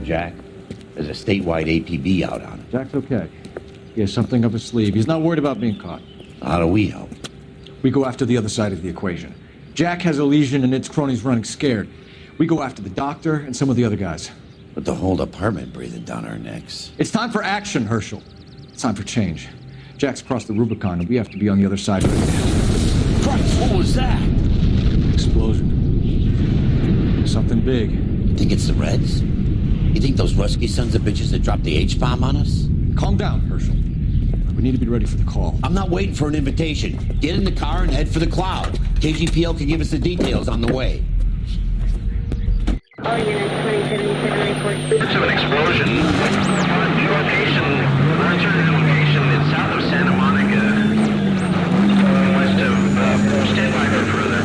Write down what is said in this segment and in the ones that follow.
Jack, there's a statewide APB out on him. Jack's okay. He has something up his sleeve. He's not worried about being caught. How do we help? We go after the other side of the equation. Jack has a lesion and its cronies running scared. We go after the doctor and some of the other guys. With the whole department breathing down our necks. It's time for action, Herschel. It's time for change. Jack's crossed the Rubicon and we have to be on the other side of it. Christ, what was that? Explosion. Something big. You think it's the Reds? You think those Rusky sons of bitches that dropped the H-bomb on us? Calm down, Herschel. We need to be ready for the call. I'm not waiting for an invitation. Get in the car and head for the cloud. KGPL can give us the details on the way. All units, 2077 report. Reports of an explosion. Uncertain location in south of Santa Monica. West of, stand by for further.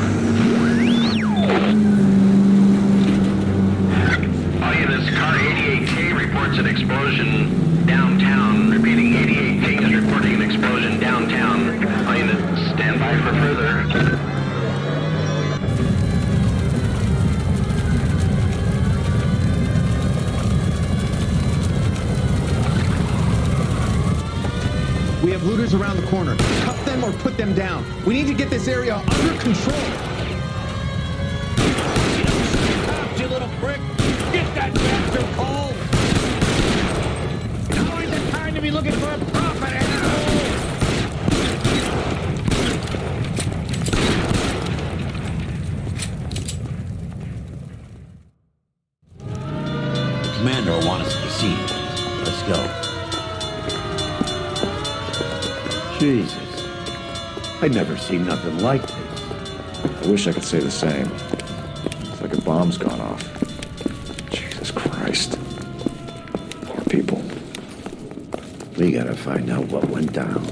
All units, car 88K reports an explosion downtown. Repeating, 88K is reporting an explosion downtown. All units, stand by for further. We have looters around the corner. Cuff them or put them down. We need to get this area under control. You little prick! Get that bastard cold! Now ain't the time to be looking for a profit, asshole! The commander will want us to be seen. Let's go. Jesus. I'd never seen nothing like this. I wish I could say the same. It's like a bomb's gone off. Jesus Christ. Poor people. We gotta find out what went down.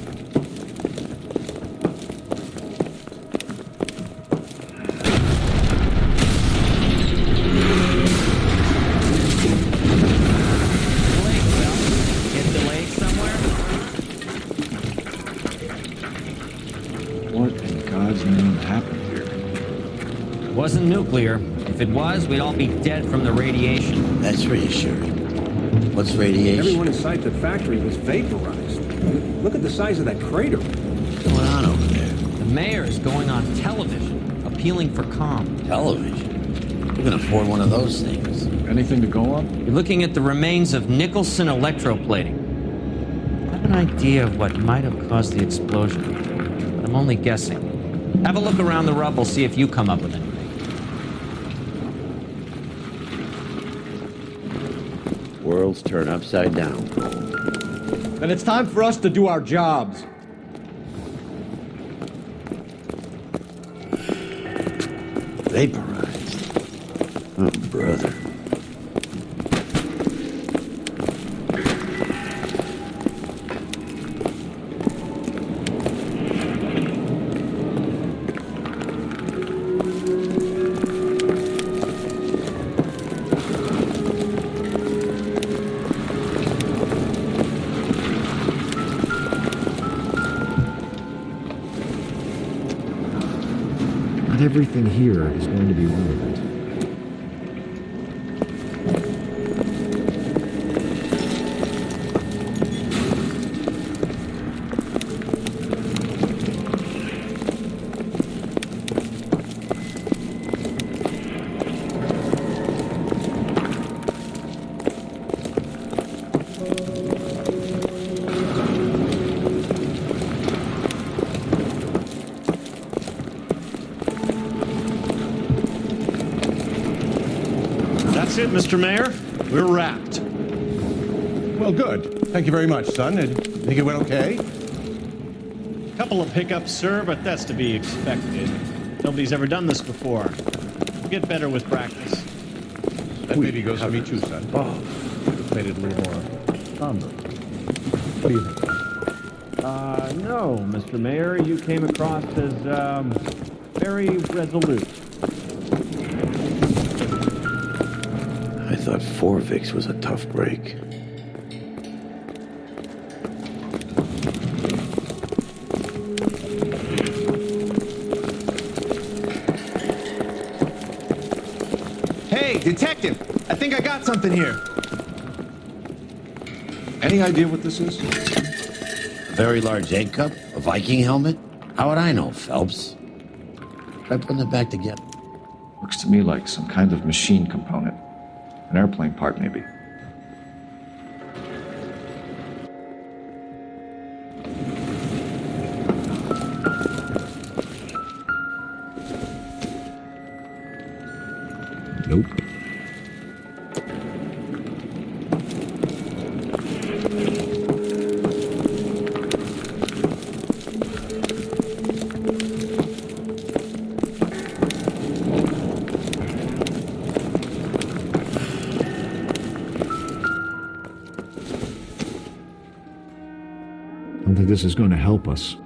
What in God's name happened here? It wasn't nuclear. If it was, we'd all be dead from the radiation. That's reassuring. What's radiation? Everyone inside the factory was vaporized. Look at the size of that crater. What's going on over there? The mayor is going on television, appealing for calm. Television? Who can afford one of those things? Anything to go on? You're looking at the remains of Nicholson electroplating. I have an idea of what might have caused the explosion, but I'm only guessing. Have a look around the rubble, see if you come up with anything. Worlds turn upside down. Then it's time for us to do our jobs. Vaporized. Oh, brother. Not everything here is going to be relevant. That's it, Mr. Mayor. We're wrapped. Well, good. Thank you very much, son. Think it went okay? Couple of hiccups, sir, but that's to be expected. Nobody's ever done this before. We'll get better with practice. That maybe goes for me too, son. Oh, Made it a little more somber. What do you think? No, Mr. Mayor, you came across as, very resolute. I thought Forvix was a tough break. Hey, detective! I think I got something here. Any idea what this is? Very large egg cup? A Viking helmet? How would I know, Phelps? Try putting it back together. Looks to me like some kind of machine component. An airplane part, maybe. Nope. I don't think this is going to help us.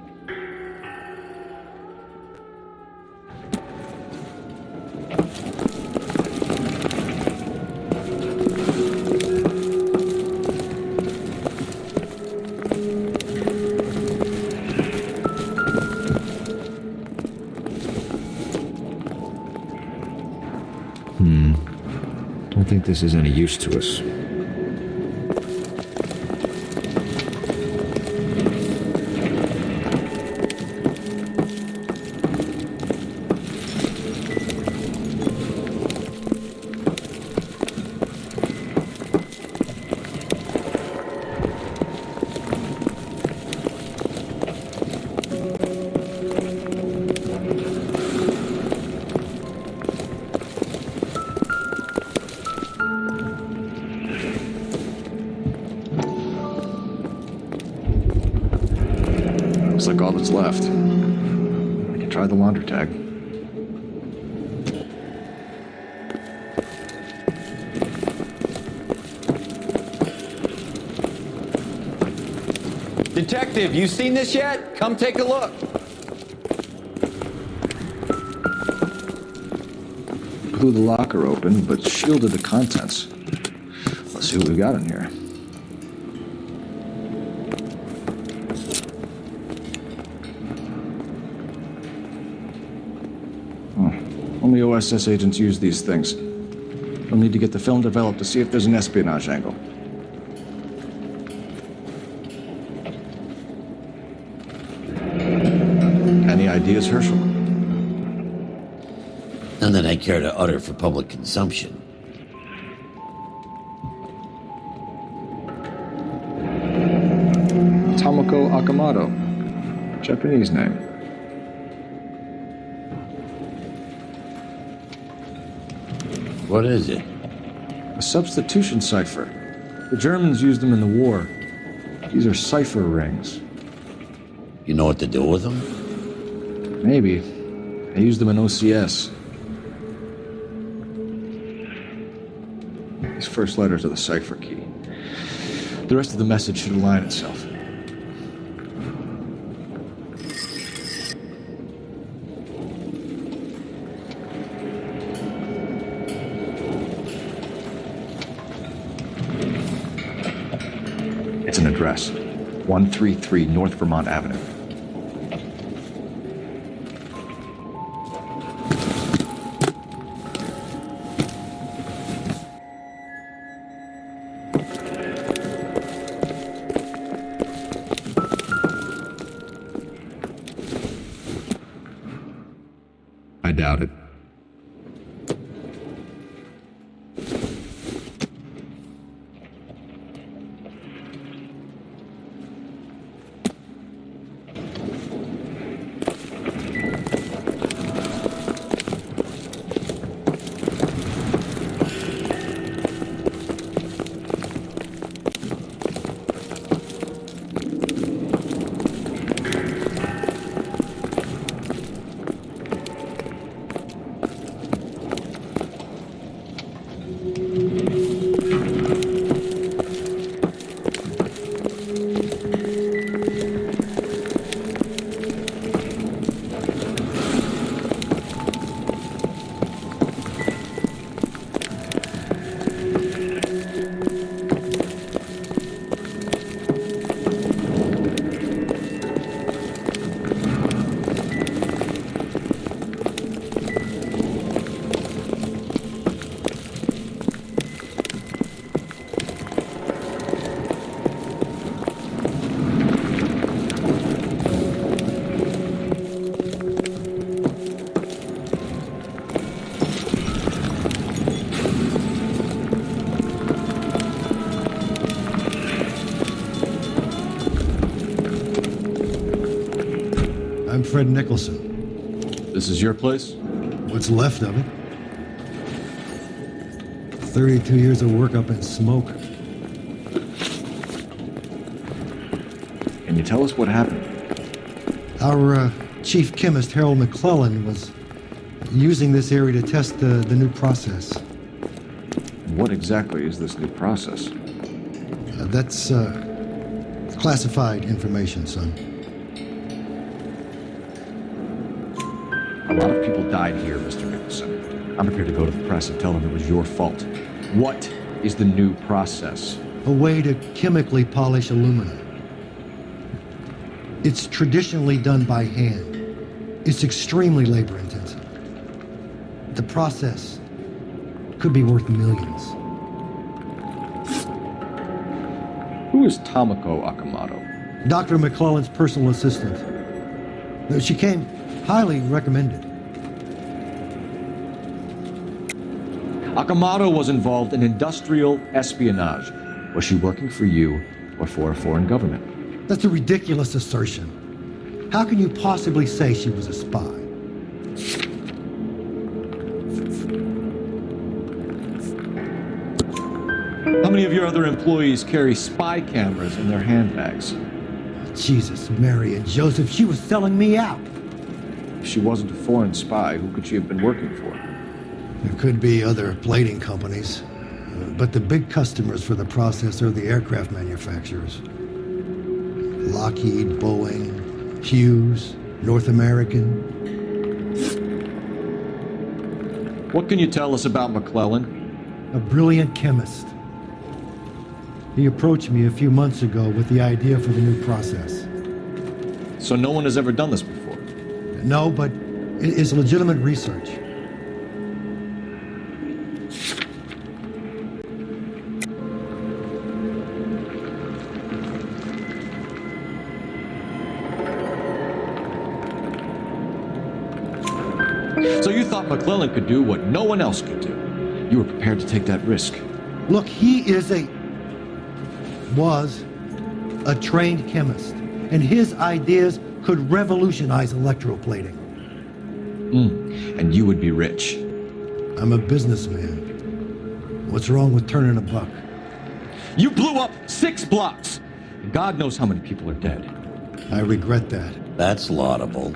Don't think this is any use to us. Looks like all that's left. I can try the laundry tag. Detective, you seen this yet? Come take a look. Blew the locker open, but shielded the contents. Let's see what we got in here. Only OSS agents use these things. We'll need to get the film developed to see if there's an espionage angle. Any ideas, Herschel? None that I care to utter for public consumption. Tomoko Akamoto. Japanese name. What is it? A substitution cipher. The Germans used them in the war. These are cipher rings. You know what to do with them? Maybe. They used them in OCS. These first letters are the cipher key. The rest of the message should align itself. It's an address. 133 North Vermont Avenue. I doubt it. Fred Nicholson. This is your place? What's left of it. 32 years of work up in smoke. Can you tell us what happened? Our chief chemist, Harold McClellan, was using this area to test the new process. What exactly is this new process? That's classified information, son. A lot of people died here, Mr. Nicholson. I'm prepared to go to the press and tell them it was your fault. What is the new process? A way to chemically polish aluminum. It's traditionally done by hand. It's extremely labor intensive. The process could be worth millions. Who is Tomoko Akamoto? Dr. McClellan's personal assistant. She came highly recommended. Akamoto was involved in industrial espionage. Was she working for you or for a foreign government? That's a ridiculous assertion. How can you possibly say she was a spy? How many of your other employees carry spy cameras in their handbags? Jesus, Mary and Joseph, she was selling me out. If she wasn't a foreign spy, who could she have been working for? There could be other plating companies, but the big customers for the process are the aircraft manufacturers. Lockheed, Boeing, Hughes, North American. What can you tell us about McClellan? A brilliant chemist. He approached me a few months ago with the idea for the new process. So no one has ever done this before? No, but it's legitimate research. So you thought McClellan could do what no one else could do. You were prepared to take that risk. Look, he was a trained chemist, and his ideas could revolutionize electroplating. And you would be rich. I'm a businessman. What's wrong with turning a buck? You blew up 6 blocks! And God knows how many people are dead. I regret that. That's laudable.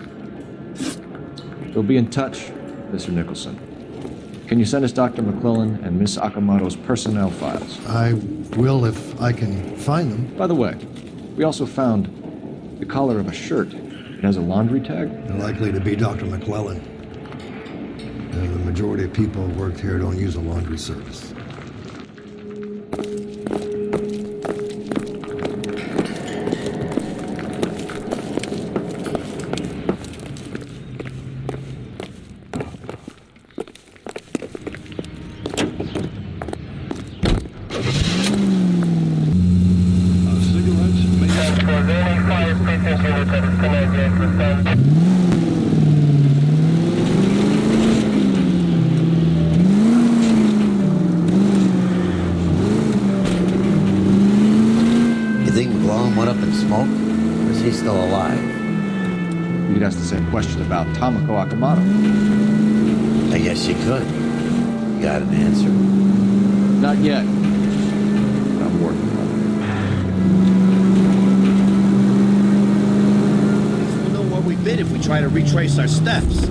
We'll be in touch, Mr. Nicholson. Can you send us Dr. McClellan and Miss Akamoto's personnel files? I will if I can find them. By the way, we also found the collar of a shirt. It has a laundry tag. Likely to be Dr. McClellan. The majority of people who worked here don't use a laundry service. You'd ask the same question about Tomoko Akamoto. I guess you could. You got an answer? Not yet. But I'm working on it. We'll know where we've been if we try to retrace our steps.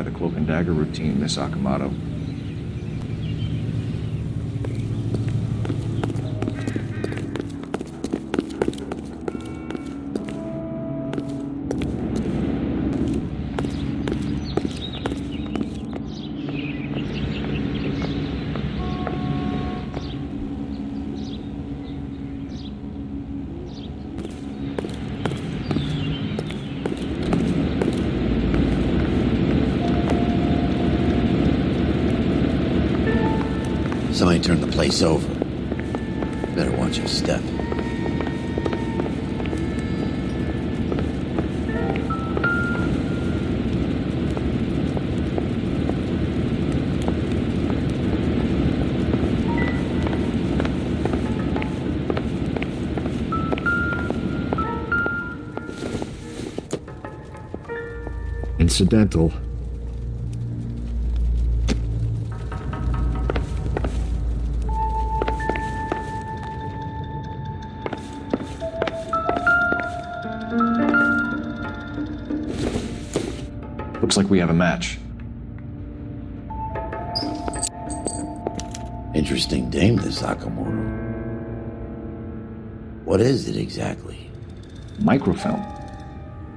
The cloak and dagger routine, Miss Akamoto. place over. Better watch your step. Incidental. Looks like we have a match. Interesting dame, this Sakamoto. What is it exactly? Microfilm.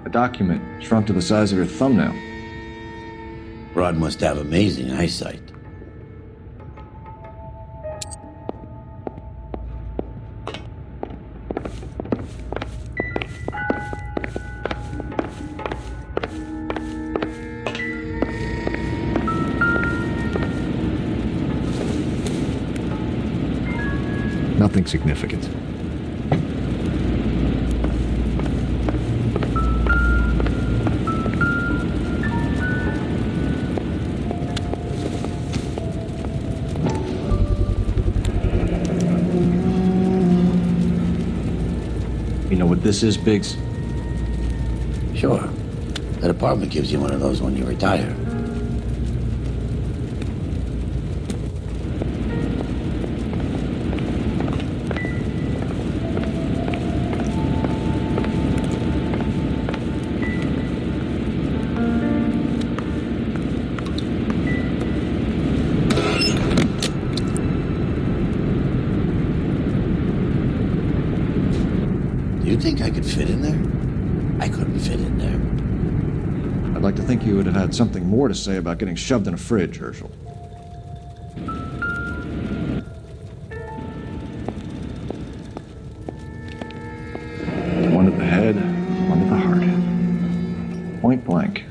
A document shrunk to the size of your thumbnail. Broad must have amazing eyesight. Nothing significant. You know what this is, Biggs? Sure. That apartment gives you one of those when you retire. Do you think I could fit in there? I couldn't fit in there. I'd like to think you would have had something more to say about getting shoved in a fridge, Herschel. One to the head, one to the heart. Point blank.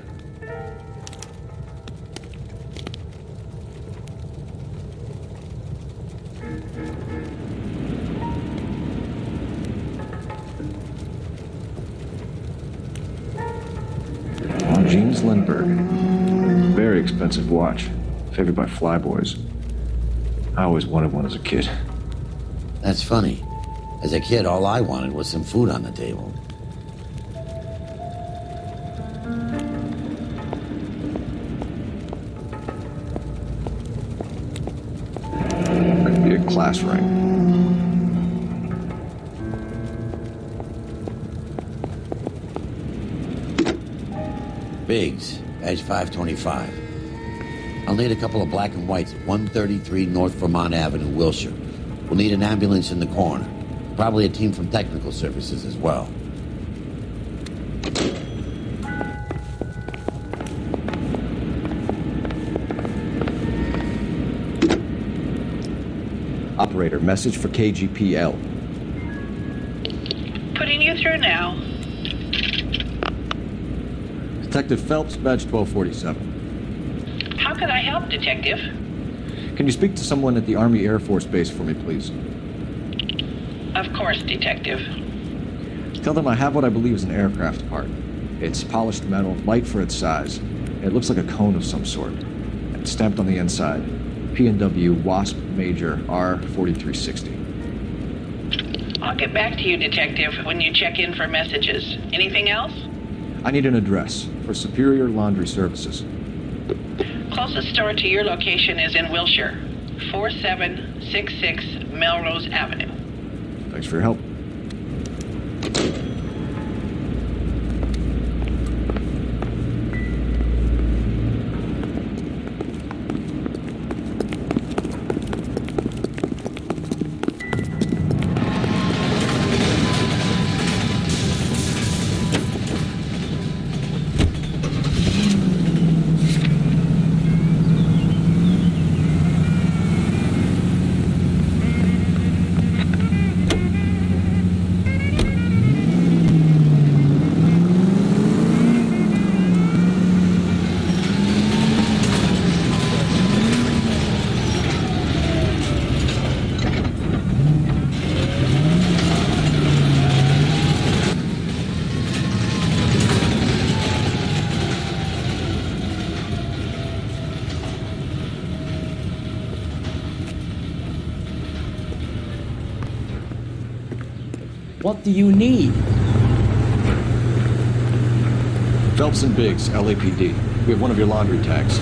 James Lindbergh. Very expensive watch. Favored by flyboys. I always wanted one as a kid. That's funny. As a kid, all I wanted was some food on the table. That could be a class ring. Biggs, badge 525. I'll need a couple of black and whites at 133 North Vermont Avenue, Wilshire. We'll need an ambulance in the corner. Probably a team from technical services as well. Operator, message for KGPL. Putting you through now. Detective Phelps, badge 1247. How can I help, Detective? Can you speak to someone at the Army Air Force Base for me, please? Of course, Detective. Tell them I have what I believe is an aircraft part. It's polished metal, light for its size. It looks like a cone of some sort. And stamped on the inside, P&W Wasp Major R4360. I'll get back to you, Detective, when you check in for messages. Anything else? I need an address for Superior Laundry Services. Closest store to your location is in Wilshire, 4766 Melrose Avenue. Thanks for your help. What do you need? Phelps and Biggs, LAPD. We have one of your laundry tags.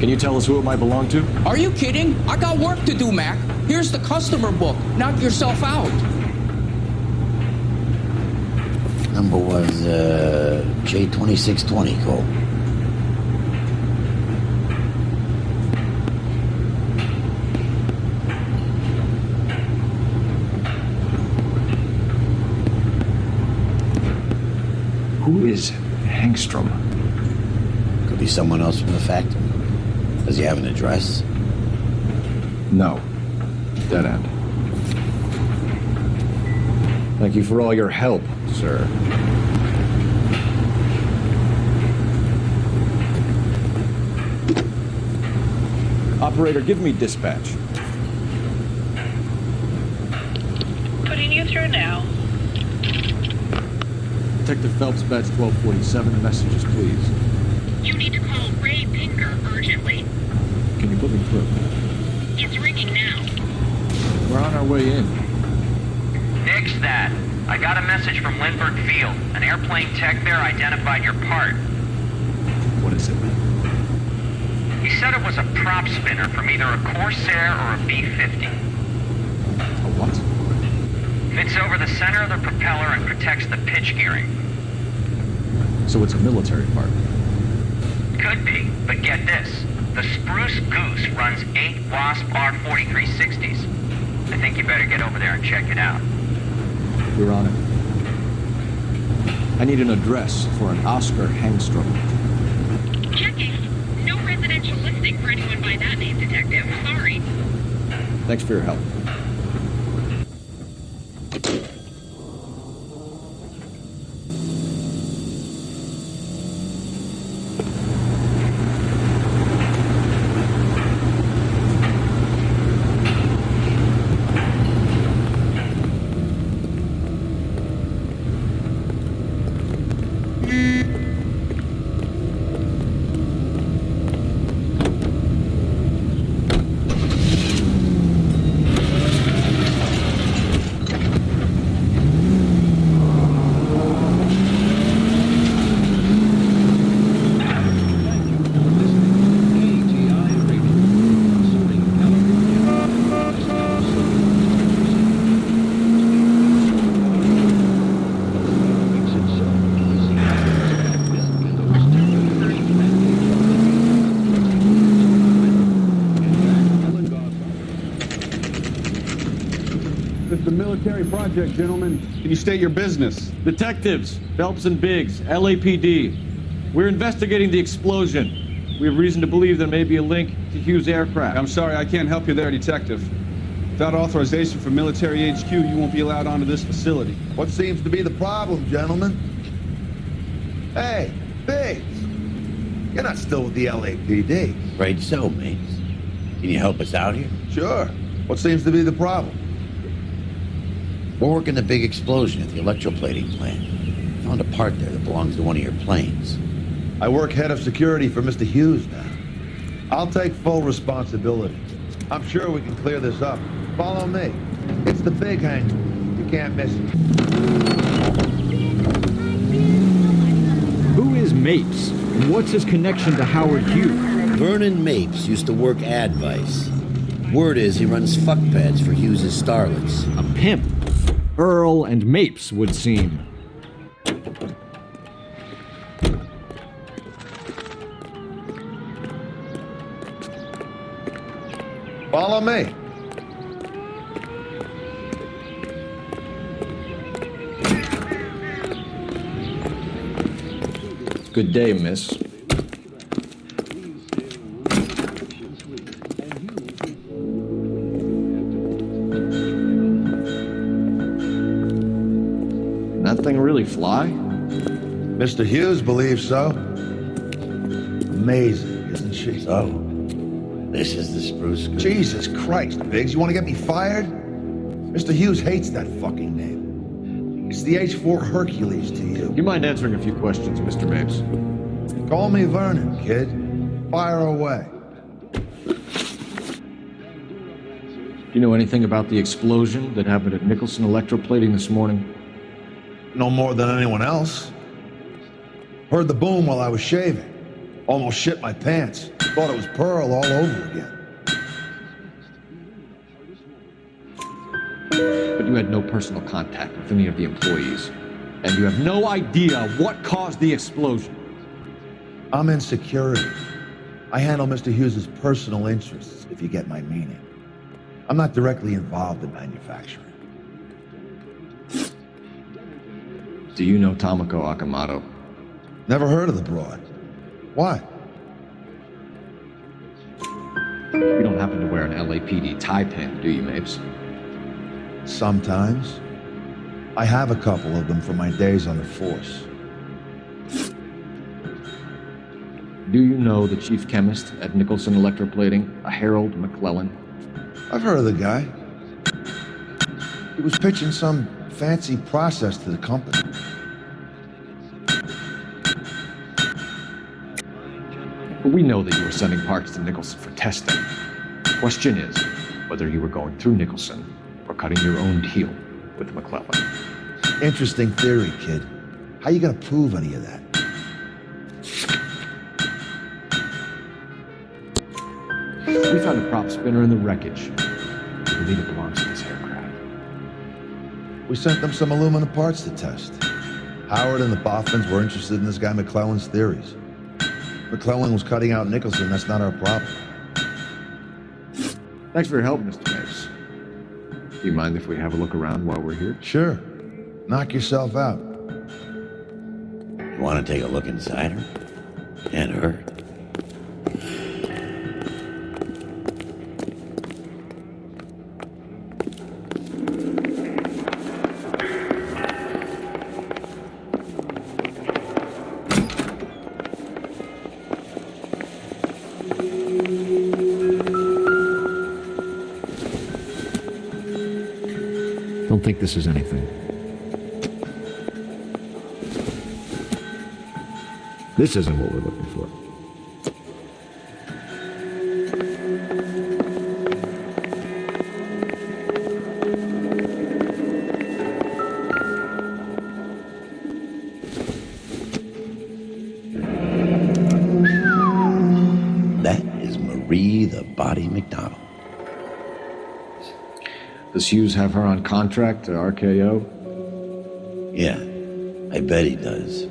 Can you tell us who it might belong to? Are you kidding? I got work to do, Mac. Here's the customer book. Knock yourself out. Number was J2620, Cole. Who is Hangstrom? Could be someone else from the factory. Does he have an address? No. Dead end. Thank you for all your help, sir. Operator, give me dispatch. Putting you through now. Detective Phelps, badge 1247, messages, please. You need to call Ray Pinker urgently. Can you put me through? It's ringing now. We're on our way in. Nix that. I got a message from Lindbergh Field. An airplane tech there identified your part. What is it? He said it was a prop spinner from either a Corsair or a B-50. A what? Fits over the center of the propeller and protects the pitch gearing. So it's a military part. Could be, but get this. The Spruce Goose runs 8 Wasp R4360s. I think you better get over there and check it out. We're on it. I need an address for an Oscar Hangstrom. Checking. No residential listing for anyone by that name, Detective. Sorry. Thanks for your help. It's a military project, gentlemen. Can you state your business? Detectives, Phelps and Biggs, LAPD. We're investigating the explosion. We have reason to believe there may be a link to Hughes' aircraft. I'm sorry, I can't help you there, Detective. Without authorization from Military HQ, you won't be allowed onto this facility. What seems to be the problem, gentlemen? Hey, Biggs! You're not still with the LAPD. Afraid so, mates. Can you help us out here? Sure. What seems to be the problem? We're working the big explosion at the electroplating plant. Found a part there that belongs to one of your planes. I work head of security for Mr. Hughes now. I'll take full responsibility. I'm sure we can clear this up. Follow me. It's the big hangar. You can't miss it. Who is Mapes? And what's his connection to Howard Hughes? Vernon Mapes used to work Advice. Word is he runs fuck pads for Hughes' starlets. A pimp. Earl and Mapes would seem. Follow me. Good day, miss. That thing really fly? Mr. Hughes believes so. Amazing, isn't she? So, this is the Spruce Goose. Jesus Christ, Biggs, you want to get me fired? Mr. Hughes hates that fucking name. It's the H-4 Hercules to you. You mind answering a few questions, Mr. Mapes? Call me Vernon, kid. Fire away. Do you know anything about the explosion that happened at Nicholson Electroplating this morning? No more than anyone else. Heard the boom while I was shaving. Almost shit my pants. Thought it was Pearl all over again. But you had no personal contact with any of the employees. And you have no idea what caused the explosion. I'm in security. I handle Mr. Hughes' personal interests, if you get my meaning. I'm not directly involved in manufacturing. Do you know Tomoko Akamoto? Never heard of the broad. Why? You don't happen to wear an LAPD tie pin, do you, Mapes? Sometimes. I have a couple of them from my days on the force. Do you know the chief chemist at Nicholson Electroplating, a Harold McClellan? I've heard of the guy. He was pitching some fancy process to the company. But we know that you were sending parts to Nicholson for testing. The question is whether you were going through Nicholson or cutting your own deal with McClellan. Interesting theory, kid. How you gonna prove any of that? We found a prop spinner in the wreckage. We believe it belongs to this aircraft. We sent them some aluminum parts to test. Howard and the Boffins were interested in this guy McClellan's theories. McClellan was cutting out Nicholson. That's not our problem. Thanks for your help, Mr. Mapes. Do you mind if we have a look around while we're here? Sure. Knock yourself out. You want to take a look inside her? Can't hurt. Don't think this is anything. This isn't what we're looking for. That is Marie the Body McDonald. Does Hughes have her on contract to RKO? Yeah, I bet he does.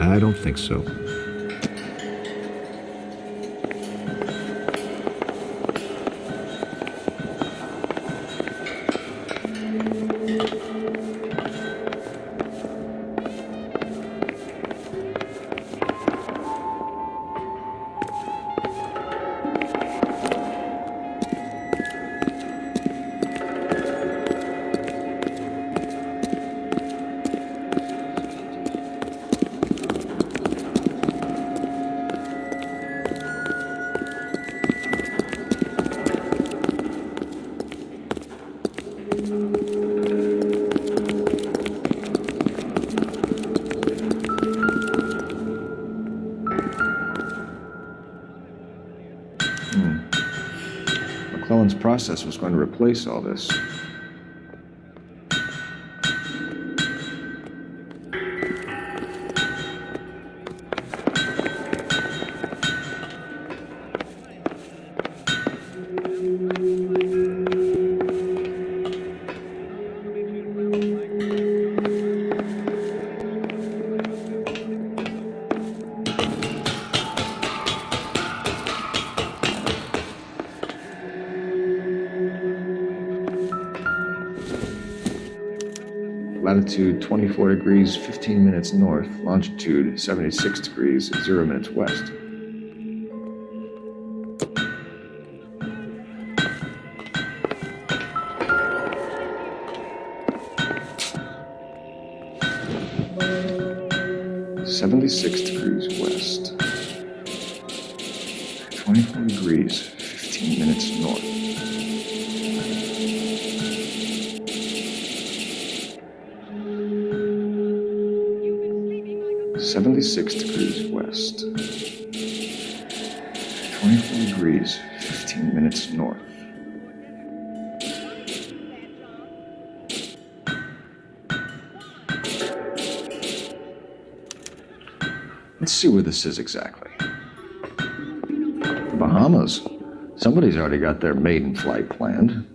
I don't think so. McClellan's process was going to replace all this. Latitude 24 degrees, 15 minutes north. Longitude 76 degrees, 0 minutes west. West. 24 degrees, 15 minutes north. West. 24 degrees, 15 minutes north. Let's see where this is exactly. The Bahamas. Somebody's already got their maiden flight planned.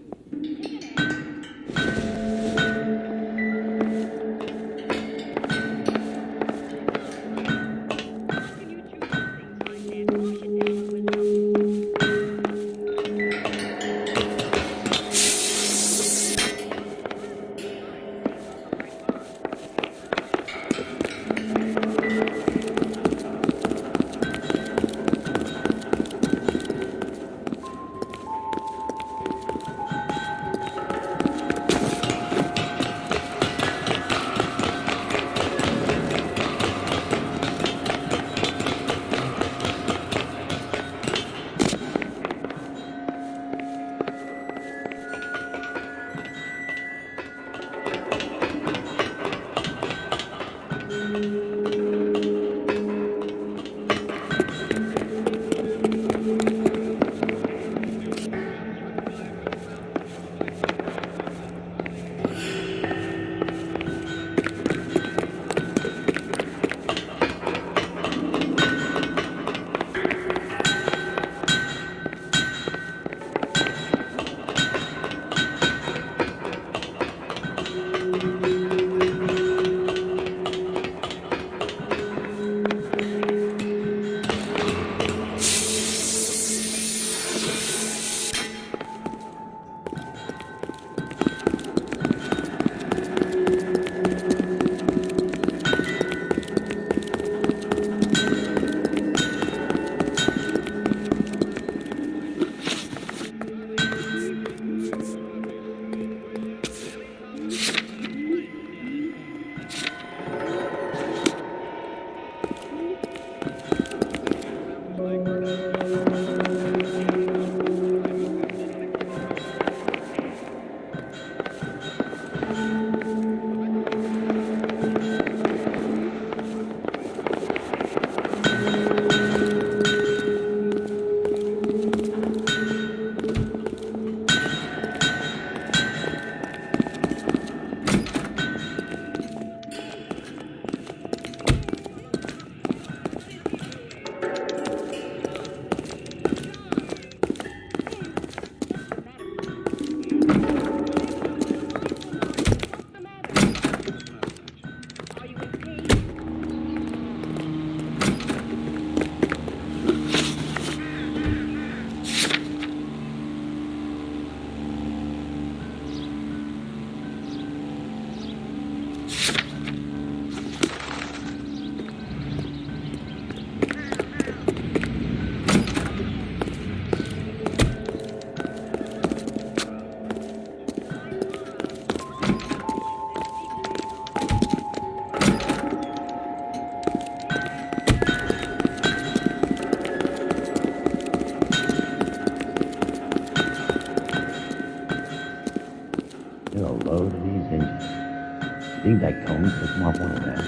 think that comes to come off one of them.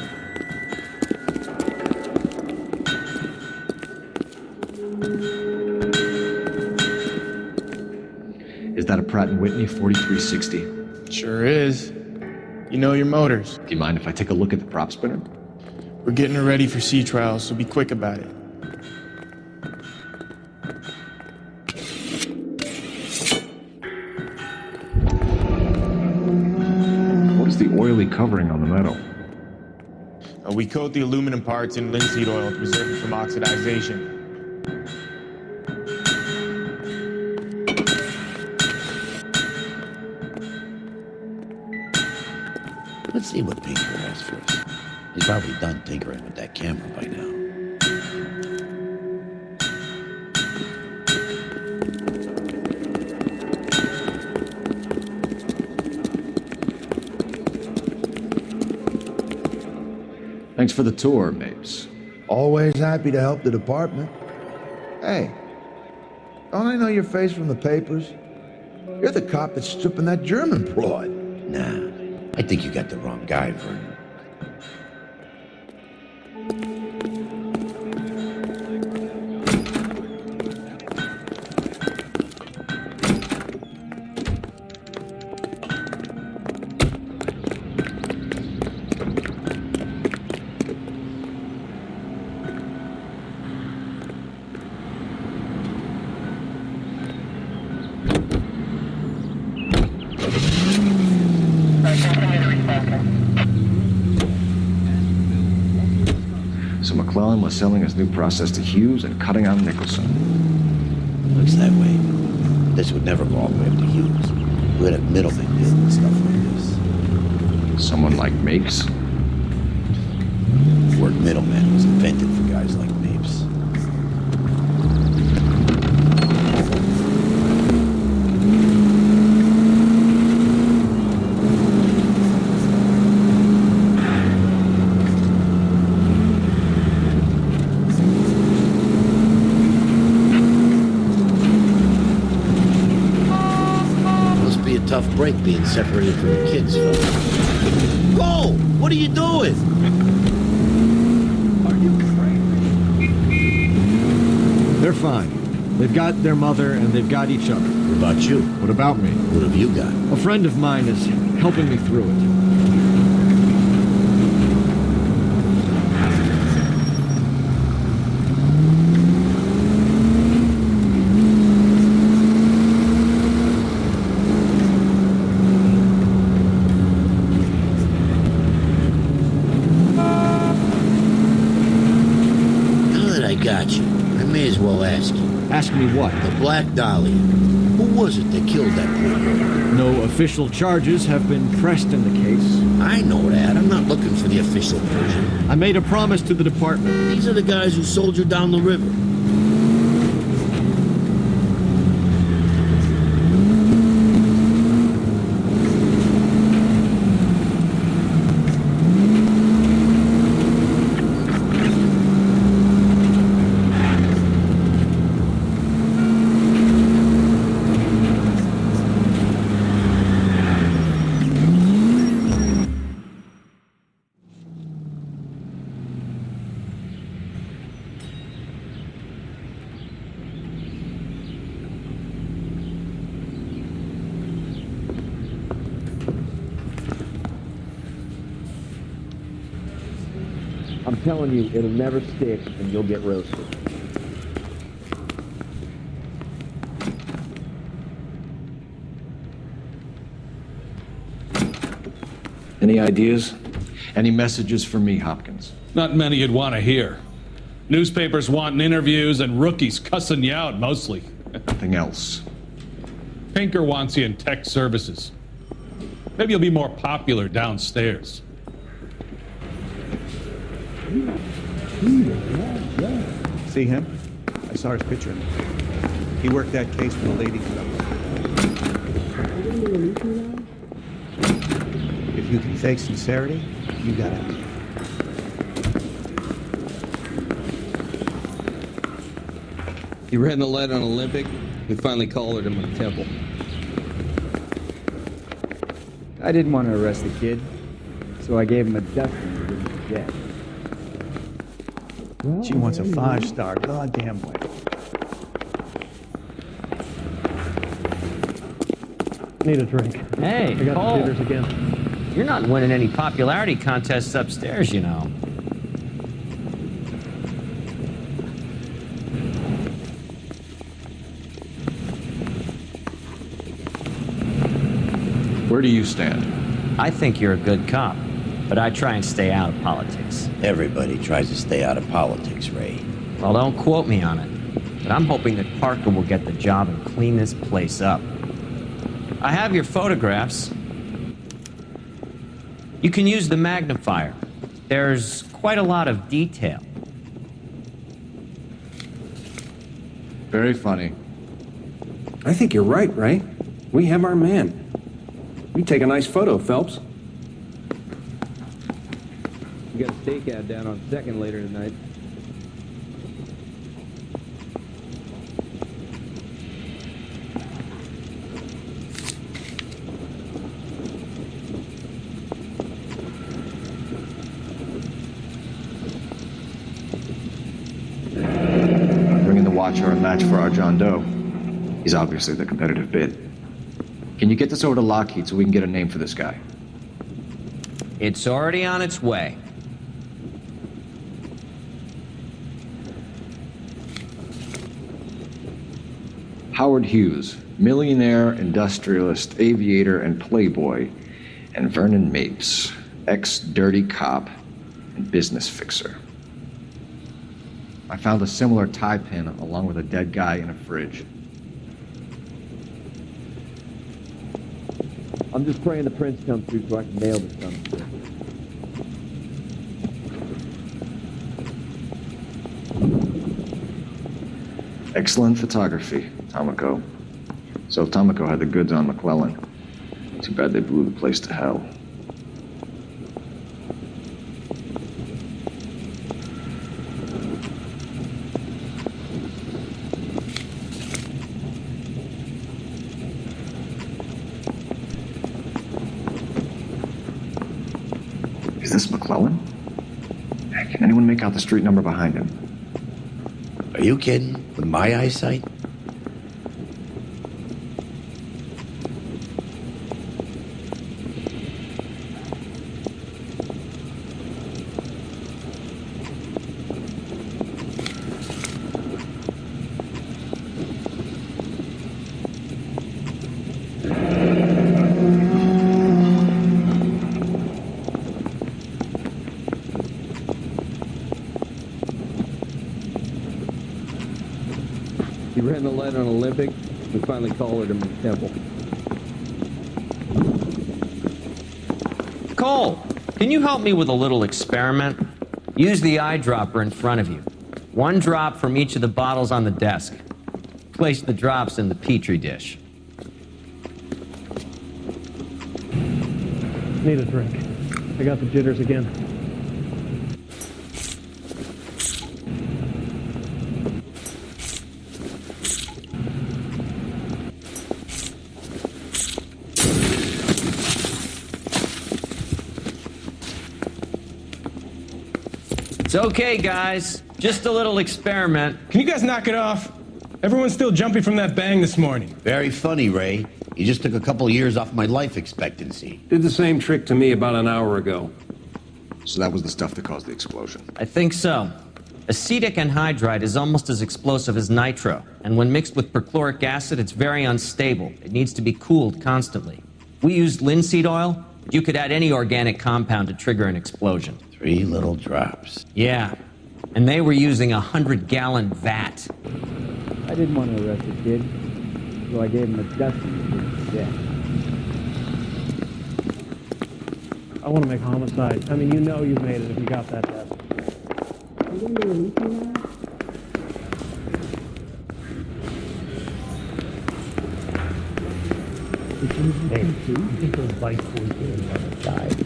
Is that a Pratt & Whitney 4360? Sure is. You know your motors. Do you mind if I take a look at the prop spinner? We're getting her ready for sea trials, so be quick about it. What is the oily covering on the metal? We coat the aluminum parts in linseed oil to preserve it from oxidization. Let's see what Pinker has first. He's probably done tinkering with that camera by now. Thanks for the tour, Mapes. Always happy to help the department. Hey, don't I know your face from the papers? You're the cop that's stripping that German broad. Nah, I think you got the wrong guy, Vernon. So McClellan was selling his new process to Hughes and cutting out Nicholson. Looks that way. This would never go all the way up to Hughes. We'd have middlemen dealing with stuff like this. Someone like Mapes? The word middleman was invented for guys like Mapes. Tough break being separated from the kids, fellas. Go! What are you doing? Are you crazy? They're fine. They've got their mother and they've got each other. What about you? What about me? What have you got? A friend of mine is helping me through it. Ask me what? The Black Dahlia. Who was it that killed that poor girl? No official charges have been pressed in the case. I know that. I'm not looking for the official version. I made a promise to the department. These are the guys who sold you down the river. I'm telling you, it'll never stick, and you'll get roasted. Any ideas? Any messages for me, Hopkins? Not many you'd want to hear. Newspapers wanting interviews and rookies cussing you out, mostly. Nothing else. Pinker wants you in tech services. Maybe you'll be more popular downstairs. See him? I saw his picture. He worked that case for the lady club. If you can fake sincerity, you got it. He ran the lead on Olympic. We finally collared him on Temple. I didn't want to arrest the kid, so I gave him a dusting he didn't forget. She wants a 5-star goddamn way. Need a drink. Hey, I got Cole. the jitters again. You're not winning any popularity contests upstairs, you know. Where do you stand? I think you're a good cop, but I try and stay out of politics. Everybody tries to stay out of politics, Ray. Well, don't quote me on it, but I'm hoping that Parker will get the job and clean this place up. I have your photographs. You can use the magnifier. There's quite a lot of detail. Very funny. I think you're right, Ray. We have our man. You take a nice photo, Phelps. We got a stakeout down on 2nd later tonight. Bringing the Watcher a match for our John Doe. He's obviously the competitive bid. Can you get this over to Lockheed so we can get a name for this guy? It's already on its way. Howard Hughes, millionaire, industrialist, aviator, and playboy, and Vernon Mapes, ex-dirty cop and business fixer. I found a similar tie pin along with a dead guy in a fridge. I'm just praying the prints come through so I can nail this son of a bitch. Excellent photography, Tomoko. So Tomoko had the goods on McClellan. Too bad they blew the place to hell. Is this McClellan? Can anyone make out the street number behind him? Are you kidding? With my eyesight? He ran the light on Olympic. We finally collared him in the temple. Cole, can you help me with a little experiment? Use the eyedropper in front of you. 1 drop from each of the bottles on the desk. Place the drops in the petri dish. Need a drink. I got the jitters again. It's okay, guys. Just a little experiment. Can you guys knock it off? Everyone's still jumping from that bang this morning. Very funny, Ray. You just took a couple of years off my life expectancy. Did the same trick to me about an hour ago. So that was the stuff that caused the explosion. I think so. Acetic anhydride is almost as explosive as nitro, and when mixed with perchloric acid, it's very unstable. It needs to be cooled constantly. We used linseed oil, but you could add any organic compound to trigger an explosion. 3 little drops. Yeah, and they were using a 100-gallon vat. I didn't want to arrest the kid, so I gave him a dusting to death. I want to make homicide. I mean, you know you've made it if you got that desk. Hey, you think those bikes will be on the other side?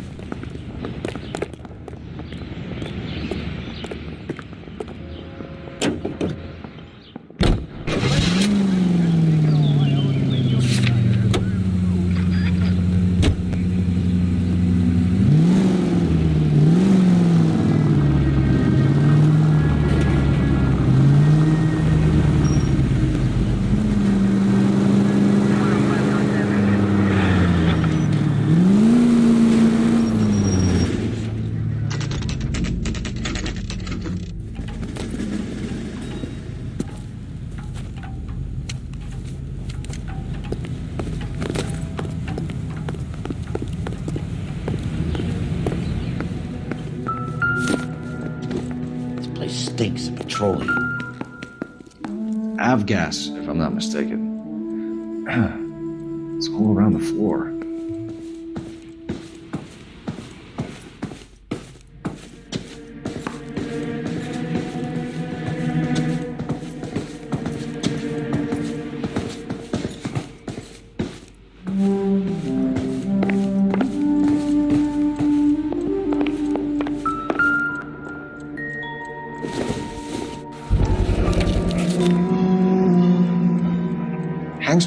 Stinks of petroleum. Avgas, if I'm not mistaken. It's all around the floor.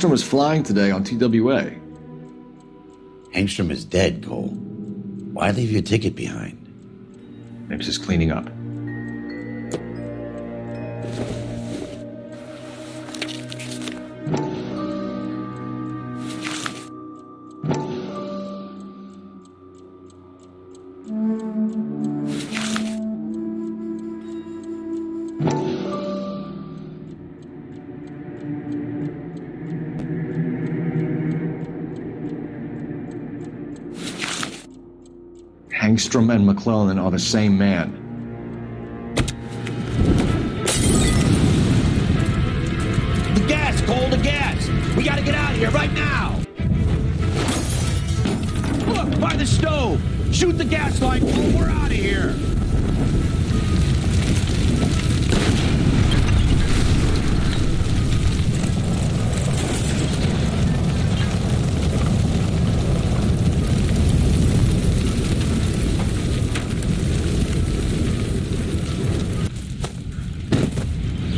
Hangstrom was flying today on TWA. Hangstrom is dead, Cole. Why leave your ticket behind? Maybe just cleaning up. Hangstrom and McClellan are the same man. The gas, Cole, the gas! We gotta get out of here right now! Look, by the stove! Shoot the gas line, Cole, we're out of here!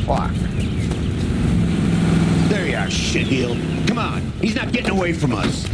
Fuck. There you are, shitheel. Come on, he's not getting away from us.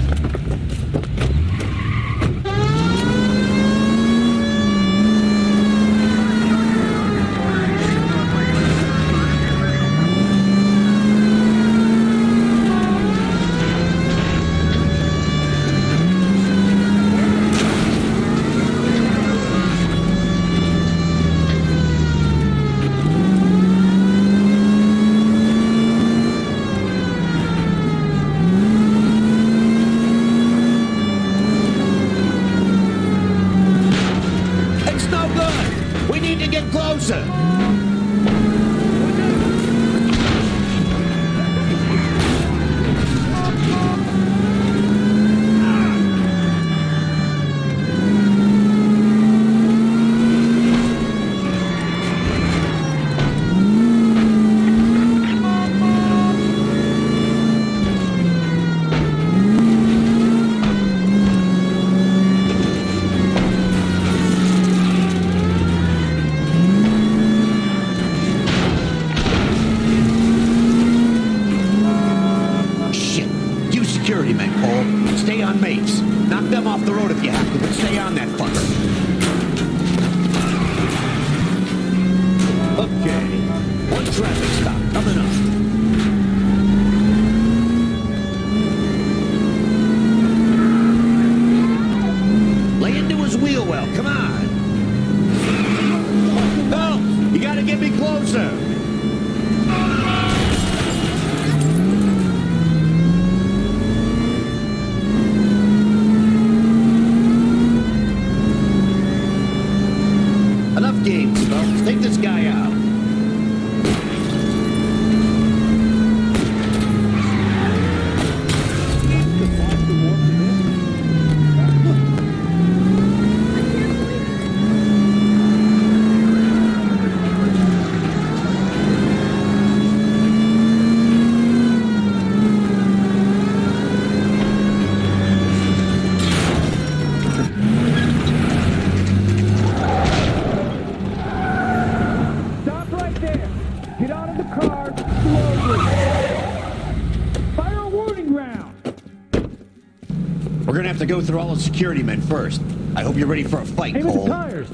To go through all the security men first. I hope you're ready for a fight, Aim Cole. at the tires.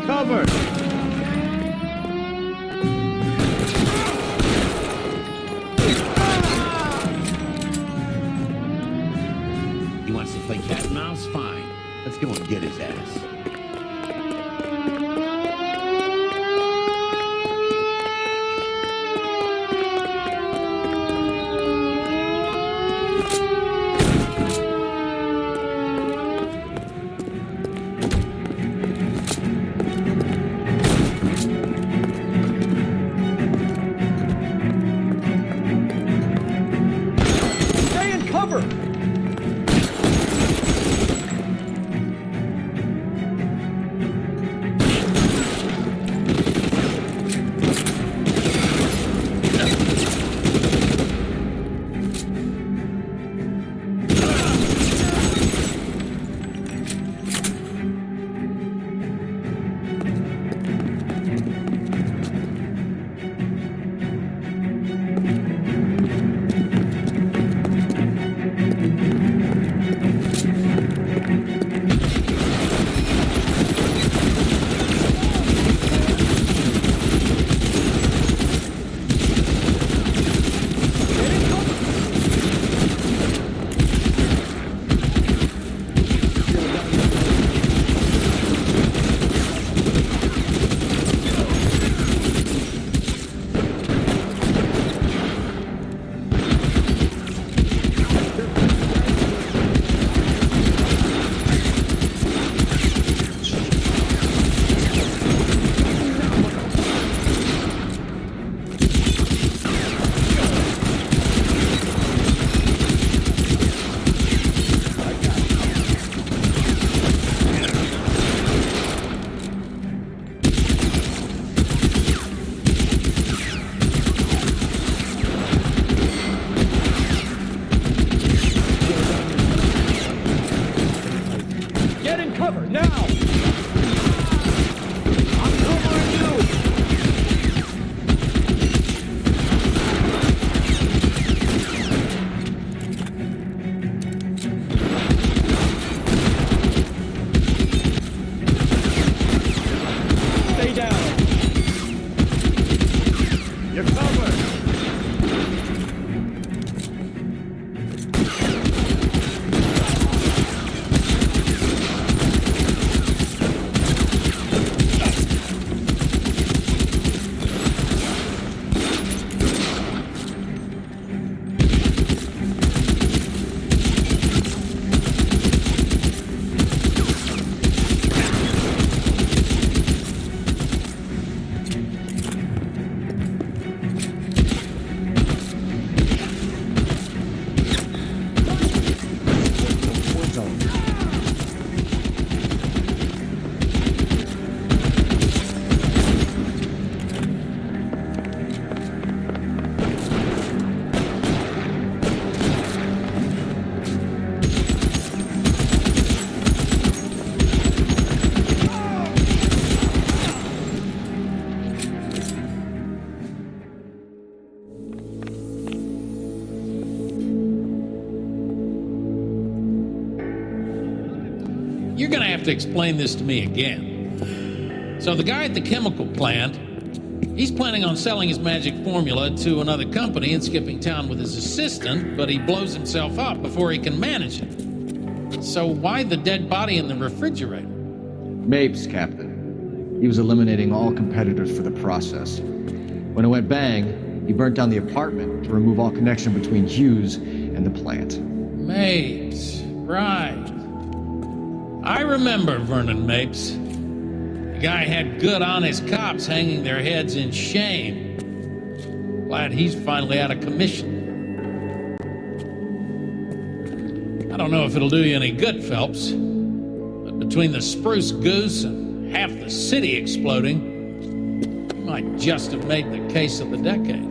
Covered. He wants to play cat and mouse? Fine. Let's go and get his ass. cover! You're gonna have to explain this to me again. So the guy at the chemical plant, he's planning on selling his magic formula to another company and skipping town with his assistant, but he blows himself up before he can manage it. So why the dead body in the refrigerator? Mapes, Captain. He was eliminating all competitors for the process. When it went bang, he burnt down the apartment to remove all connection between Hughes and the plant. Mapes, right. I remember Vernon Mapes. The guy had good, honest cops hanging their heads in shame. Glad he's finally out of commission. I don't know if it'll do you any good, Phelps, but between the spruce goose and half the city exploding, you might just have made the case of the decade.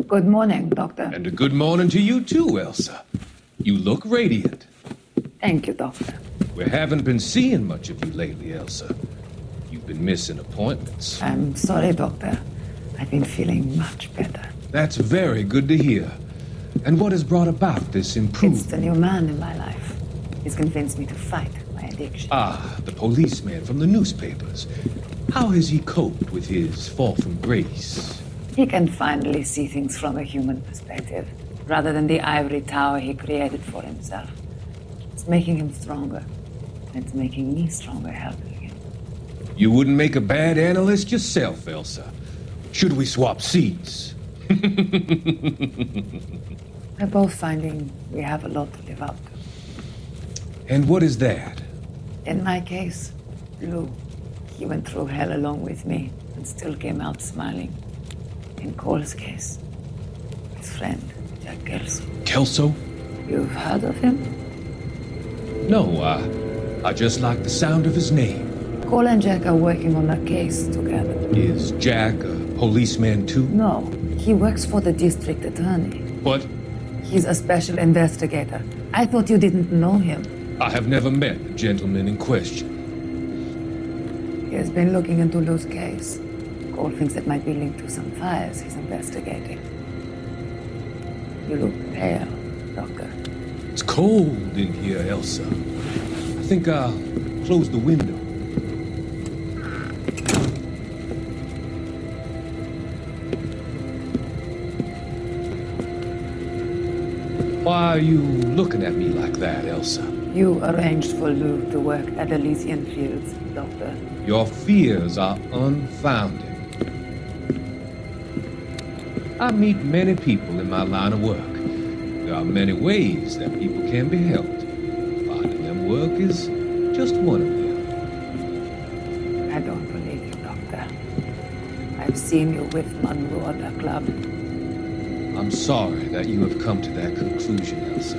Good morning, Doctor. And a good morning to you too, Elsa. You look radiant. Thank you, Doctor. We haven't been seeing much of you lately, Elsa. You've been missing appointments. I'm sorry, Doctor. I've been feeling much better. That's very good to hear. And what has brought about this improvement? It's the new man in my life. He's convinced me to fight my addiction. Ah, the policeman from the newspapers. How has he coped with his fall from grace? He can finally see things from a human perspective, rather than the ivory tower he created for himself. It's making him stronger. It's making me stronger helping it. You wouldn't make a bad analyst yourself, Elsa. Should we swap seats? We're both finding we have a lot to live up to. And what is that? In my case, Lou. He went through hell along with me and still came out smiling. In Cole's case, his friend, Jack Kelso. Kelso? You've heard of him? No, I just like the sound of his name. Cole and Jack are working on a case together. Is Jack a policeman too? No, he works for the district attorney. What? He's a special investigator. I thought you didn't know him. I have never met the gentleman in question. He has been looking into Lou's case. Cole thinks it might be linked to some fires he's investigating. You look pale, Doctor. It's cold in here, Elsa. I think I'll close the window. Why are you looking at me like that, Elsa? You arranged for Lou to work at Elysian Fields, Doctor. Your fears are unfounded. I meet many people in my line of work. There are many ways that people can be helped. Finding them work is just one of them. I don't believe you, Doctor. I've seen you with Monroe at the club. I'm sorry that you have come to that conclusion, Elsa.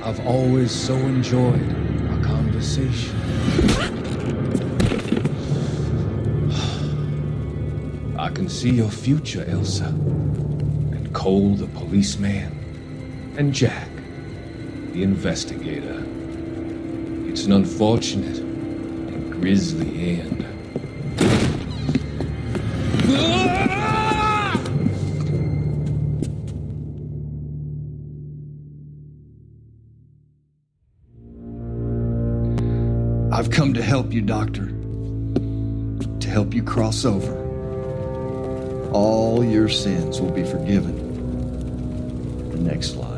I've always so enjoyed our conversation. I can see your future, Elsa. And Cole, the policeman. And Jack, the investigator. It's an unfortunate and grisly end. I've come to help you, Doctor. To help you cross over. All your sins will be forgiven. The next life.